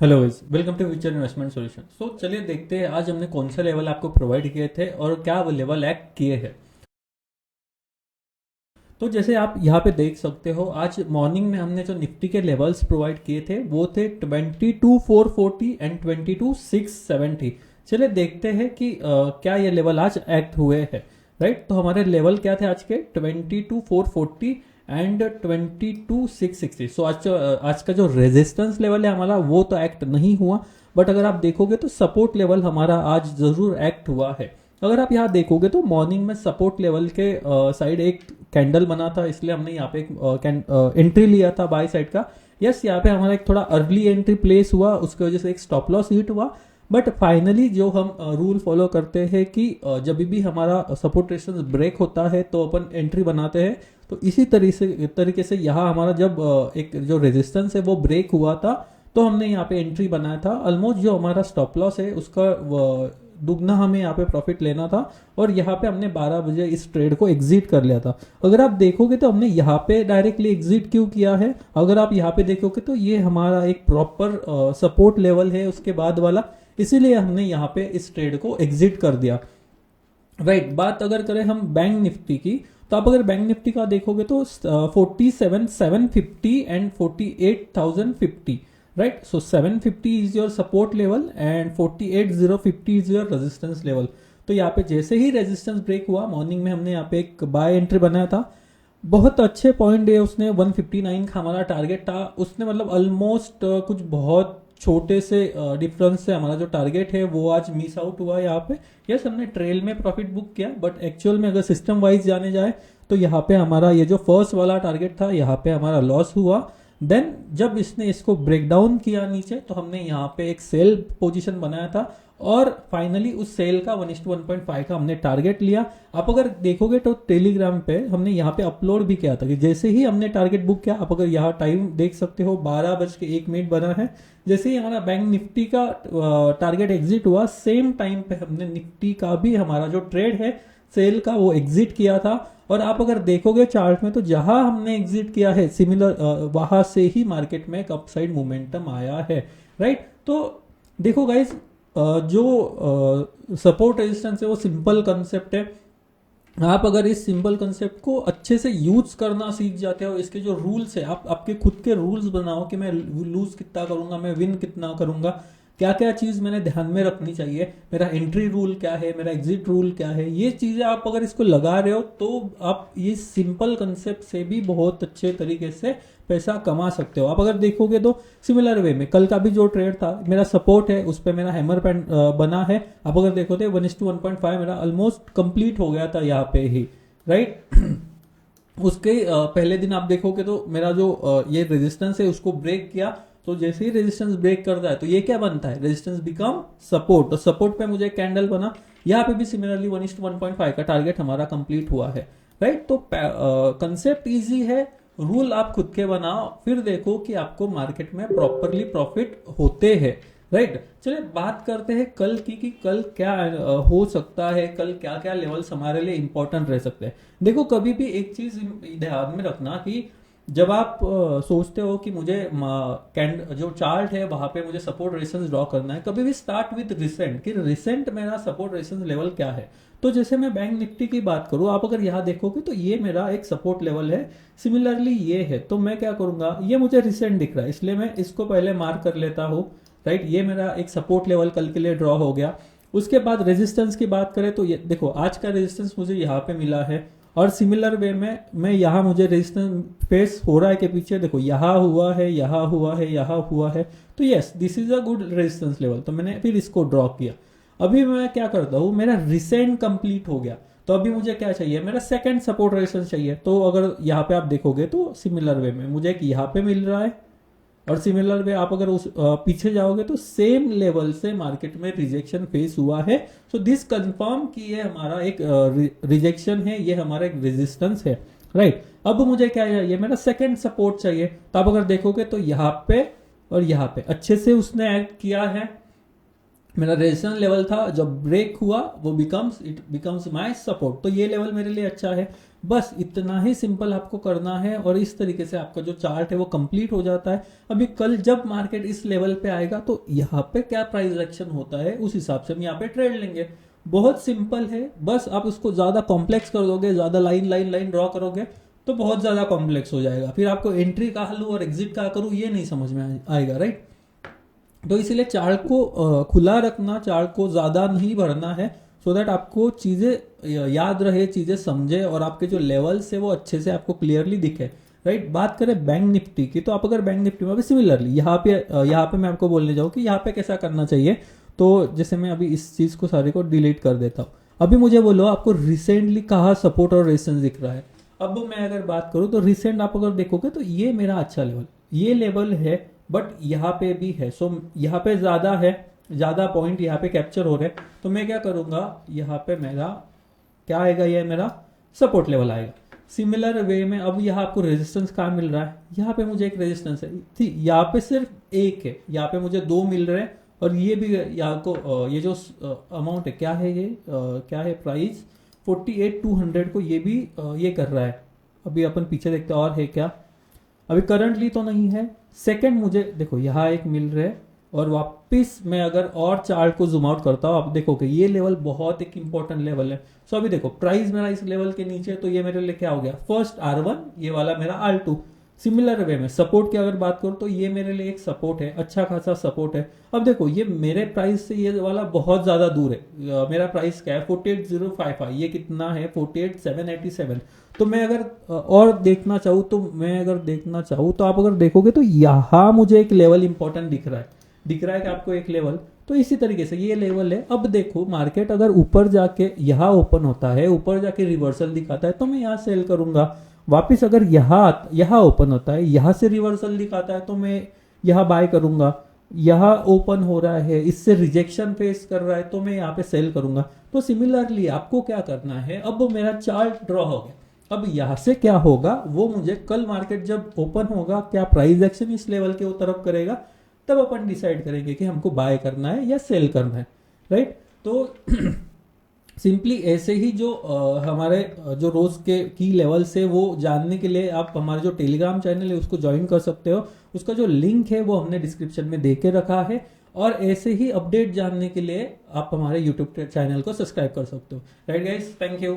Hello guys, welcome to future investment solution. So चलिए देखते हैं आज हमने कौन से लेवल आपको प्रोवाइड किए थे और क्या वो लेवल एक्ट किए हैं। तो जैसे आप यहाँ पे देख सकते हो, आज मॉर्निंग में हमने जो निफ्टी के लेवल्स प्रोवाइड किए थे वो थे 22,440 एंड 22,670। चलिए देखते हैं कि क्या ये लेवल आज एक्ट हुए हैं। राइट, तो हमारे लेवल क्या थे आज के? 22,440 एंड 22,660। सो आज का जो रेजिस्टेंस लेवल है हमारा वो तो एक्ट नहीं हुआ, बट अगर आप देखोगे तो सपोर्ट लेवल हमारा आज जरूर एक्ट हुआ है। अगर आप यहाँ देखोगे तो मॉर्निंग में सपोर्ट लेवल के साइड एक कैंडल बना था, इसलिए हमने यहाँ पे एक एंट्री लिया था बाय साइड का। यस, यहाँ पे हमारा एक थोड़ा अर्ली एंट्री प्लेस हुआ, उसकी वजह से एक स्टॉप लॉस हिट हुआ। बट फाइनली जो हम रूल फॉलो करते हैं कि जब भी हमारा सपोर्ट रेजिस्टेंस ब्रेक होता है तो अपन एंट्री बनाते हैं। तो इसी तरीके से यहाँ हमारा जब एक जो रेजिस्टेंस है वो ब्रेक हुआ था तो हमने यहाँ पे एंट्री बनाया था। ऑलमोस्ट जो हमारा स्टॉप लॉस है उसका दुगना हमें यहाँ पे प्रॉफिट लेना था और यहाँ पे हमने 12 बजे इस ट्रेड को एग्जिट कर लिया था। अगर आप देखोगे तो हमने यहाँ पे डायरेक्टली एग्जिट क्यों किया है, अगर आप यहाँ पे देखोगे तो ये हमारा एक प्रॉपर सपोर्ट लेवल है उसके बाद वाला, इसीलिए हमने यहाँ पे इस ट्रेड को एग्जिट कर दिया। राइट, बात अगर करें हम बैंक निफ्टी की, तो आप अगर बैंक निफ्टी का देखोगे तो 47,750 and 48,050। Right, so 750 is your support level and 48,050 is your resistance level. तो यहाँ पे जैसे ही रेजिस्टेंस ब्रेक हुआ, मॉर्निंग में हमने यहाँ पे एक बाय एंट्री बनाया था। बहुत अच्छे पॉइंट है उसने, 159 का हमारा टारगेट था उसने, मतलब ऑलमोस्ट कुछ बहुत छोटे से डिफरेंस से हमारा जो टारगेट है वो आज मिस आउट हुआ यहाँ पे। यस, हमने ट्रेल में प्रॉफिट बुक किया, बट एक्चुअल में अगर सिस्टम वाइज जाने जाए तो यहाँ पे हमारा ये जो फर्स्ट वाला टारगेट था यहाँ पे हमारा लॉस हुआ। देन जब इसने इसको ब्रेक डाउन किया नीचे तो हमने यहाँ पे एक सेल पोजीशन बनाया था और फाइनली उस सेल का 1:1.5 का हमने टारगेट लिया। आप अगर देखोगे तो टेलीग्राम पे हमने यहाँ पे अपलोड भी किया था कि जैसे ही हमने टारगेट बुक किया, आप अगर यहाँ टाइम देख सकते हो 12:01 बना है, जैसे ही हमारा बैंक निफ्टी का टारगेट एग्जिट हुआ, सेम टाइम पे हमने निफ्टी का भी हमारा जो ट्रेड है सेल का वो एग्जिट किया था। और आप अगर देखोगे चार्ट में तो जहां हमने एग्जिट किया है सिमिलर वहां से ही मार्केट में एक अपसाइड मोमेंटम आया है। राइट, तो देखो गाइज, जो सपोर्ट रेजिस्टेंस है वो सिंपल कंसेप्ट है। आप अगर इस सिंपल कंसेप्ट को अच्छे से यूज करना सीख जाते हो, इसके जो रूल्स है आप आपके खुद के रूल्स बनाओ कि मैं लूज कितना करूंगा, मैं विन कितना करूंगा, क्या क्या चीज़ मैंने ध्यान में रखनी चाहिए, मेरा एंट्री रूल क्या है, मेरा एग्जिट रूल क्या है, ये चीज़ें आप अगर इसको लगा रहे हो तो आप ये सिंपल कंसेप्ट से भी बहुत अच्छे तरीके से पैसा कमा सकते हो। आप अगर देखोगे तो सिमिलर वे में कल का भी जो ट्रेड था, मेरा सपोर्ट है उस पर मेरा हैमर पैन बना है। आप अगर देखो तो 1:1.5 मेरा ऑलमोस्ट कंप्लीट हो गया था यहाँ पे ही। राइट, उसके पहले दिन आप देखोगे तो मेरा जो ये रेजिस्टेंस है उसको ब्रेक किया, तो जैसे ही रेजिस्टेंस ब्रेक करता है तो ये क्या बनता है, रेजिस्टेंस बिकम सपोर्ट। तो सपोर्ट पे मुझे कैंडल बना, यहाँ पे भी सिमिलरली 1:1.5 का टारगेट हमारा कंप्लीट हुआ है। राइट, तो कंसेप्ट इजी है, रूल आप खुद के बनाओ, फिर देखो कि आपको मार्केट में प्रॉपरली प्रॉफिट होते हैं। राइट, चलिए बात करते हैं कल की कि कल क्या हो सकता है, कल क्या क्या लेवल्स हमारे लिए इंपॉर्टेंट रह सकते हैं। देखो, कभी भी एक चीज ध्यान में रखना कि जब आप सोचते हो कि मुझे जो चार्ट है वहां पे मुझे सपोर्ट रेजिस्टेंस ड्रॉ करना है, कभी भी स्टार्ट विद रिसेंट कि रिसेंट मेरा सपोर्ट रेजिस्टेंस लेवल क्या है। तो जैसे मैं बैंक निफ्टी की बात करूं, आप अगर यहाँ देखोगे तो ये मेरा एक सपोर्ट लेवल है, सिमिलरली ये है। तो मैं क्या करूंगा, ये मुझे रिसेंट दिख रहा है इसलिए मैं इसको पहले मार्क कर लेता हूँ। राइट, ये मेरा एक सपोर्ट लेवल कल के लिए ड्रॉ हो गया। उसके बाद रेजिस्टेंस की बात करें तो ये देखो, आज का रेजिस्टेंस मुझे यहाँ पे मिला है और सिमिलर वे में मैं यहाँ मुझे रेजिस्टेंस फेस हो रहा है कि पीछे देखो यहाँ हुआ है, यहाँ हुआ है, यहाँ हुआ है। तो yes, this is a good resistance level, तो मैंने फिर इसको ड्रॉ किया। अभी मैं क्या करता हूँ, मेरा रिसेंट कंप्लीट हो गया, तो अभी मुझे क्या चाहिए, मेरा सेकंड सपोर्ट रेजिस्टेंस चाहिए। तो अगर यहाँ पे आप देखोगे तो सिमिलर वे में मुझे एक यहाँ पे मिल रहा है और सिमिलर वे आप अगर उस पीछे जाओगे तो सेम लेवल से मार्केट में रिजेक्शन फेस हुआ है। सो दिस कंफर्म कि ये हमारा एक रिजेक्शन है, ये हमारा एक रेजिस्टेंस है। राइट, अब मुझे क्या चाहिए, मेरा सेकंड सपोर्ट चाहिए। तो आप अगर देखोगे तो यहाँ पे और यहाँ पे अच्छे से उसने एक्ट किया है। मेरा रेजिस्टेंस लेवल था, जब ब्रेक हुआ वो इट बिकम्स माय सपोर्ट, तो ये लेवल मेरे लिए अच्छा है। बस इतना ही सिंपल आपको करना है और इस तरीके से आपका जो चार्ट है वो कंप्लीट हो जाता है। अभी कल जब मार्केट इस लेवल पे आएगा तो यहाँ पे क्या प्राइस एक्शन होता है उस हिसाब से हम यहाँ पे ट्रेड लेंगे। बहुत सिंपल है, बस आप उसको ज़्यादा कॉम्प्लेक्स कर दोगे, ज़्यादा लाइन लाइन लाइन ड्रॉ करोगे तो बहुत ज़्यादा कॉम्प्लेक्स हो जाएगा, फिर आपको एंट्री कहाँ लूँ और एग्जिट कहाँ करूँ ये नहीं समझ में आएगा, राइट। तो इसीलिए चार्ट को खुला रखना, चार्ट को ज़्यादा नहीं भरना है, सो दैट आपको चीज़ें याद रहे, चीज़ें समझे और आपके जो लेवल्स है वो अच्छे से आपको क्लियरली दिखे, राइट। बात करें बैंक निफ्टी की, तो आप अगर बैंक निफ्टी में भी सिमिलरली यहाँ पे मैं आपको बोलने जाऊँ कि यहाँ पे कैसा करना चाहिए। तो जैसे मैं अभी इस चीज़ को सारे को डिलीट कर देता हूँ। अभी मुझे बोलो आपको रिसेंटली कहाँ सपोर्ट और रेजिस्टेंस दिख रहा है। अब मैं अगर बात करूँ तो रिसेंट आप अगर देखोगे तो ये मेरा अच्छा लेवल, ये लेवल है, बट यहाँ पे भी है। सो यहाँ पे ज़्यादा है, ज़्यादा पॉइंट यहाँ पे कैप्चर हो रहे हैं, तो मैं क्या करूँगा, यहाँ पे मेरा क्या आएगा, ये मेरा सपोर्ट लेवल आएगा। सिमिलर वे में अब यहाँ आपको रेजिस्टेंस कहाँ मिल रहा है, यहाँ पे मुझे एक रेजिस्टेंस है, ठीक, यहाँ पे सिर्फ एक है, यहाँ पे मुझे दो मिल रहे हैं और ये भी यहाँ को ये जो अमाउंट है क्या है, ये क्या है प्राइस 48,200 को ये भी ये कर रहा है। अभी अपन पीछे देखते हैं और है क्या, अभी करंटली तो नहीं है। सेकंड मुझे देखो यहाँ एक मिल रहा है और वापस मैं अगर और चार्ट को जूम आउट करता हूँ आप देखोगे ये लेवल बहुत एक इंपॉर्टेंट लेवल है। सो अभी देखो प्राइस मेरा इस लेवल के नीचे, तो ये मेरे लिए क्या हो गया, फर्स्ट R1, ये वाला मेरा R2। सिमिलर वे में सपोर्ट की अगर बात करूँ तो ये मेरे लिए एक सपोर्ट है, अच्छा खासा सपोर्ट है। अब देखो ये मेरे प्राइस से ये वाला बहुत ज़्यादा दूर है, मेरा प्राइस क्या है 48,055, ये कितना है 48,787। तो मैं अगर और देखना चाहूँ तो आप अगर देखोगे तो यहाँ मुझे एक लेवल इंपॉर्टेंट दिख रहा है कि आपको एक लेवल। तो इसी तरीके से ये लेवल है। अब देखो मार्केट अगर ऊपर जाके यहाँ ओपन होता है, ऊपर जाके रिवर्सल दिखाता है तो मैं यहाँ सेल करूंगा। वापिस अगर यहाँ ओपन होता है, यहाँ से रिवर्सल दिखाता है तो मैं यहाँ बाय करूंगा। यहाँ ओपन हो रहा है, इससे रिजेक्शन फेस कर रहा है तो मैं यहाँ पे सेल करूंगा। तो सिमिलरली आपको क्या करना है, अब मेरा चार्ट ड्रॉ हो गया, अब यहाँ से क्या होगा वो मुझे कल मार्केट जब ओपन होगा, क्या प्राइस एक्शन इस लेवल के तरफ करेगा, तब अपन डिसाइड करेंगे कि हमको बाय करना है या सेल करना है, राइट। तो सिंपली ऐसे ही जो हमारे जो रोज के की लेवल्स है वो जानने के लिए आप हमारे जो टेलीग्राम चैनल है उसको ज्वाइन कर सकते हो। उसका जो लिंक है वो हमने डिस्क्रिप्शन में दे के रखा है। और ऐसे ही अपडेट जानने के लिए आप हमारे यूट्यूब चैनल को सब्सक्राइब कर सकते हो, राइट गाइस, थैंक यू।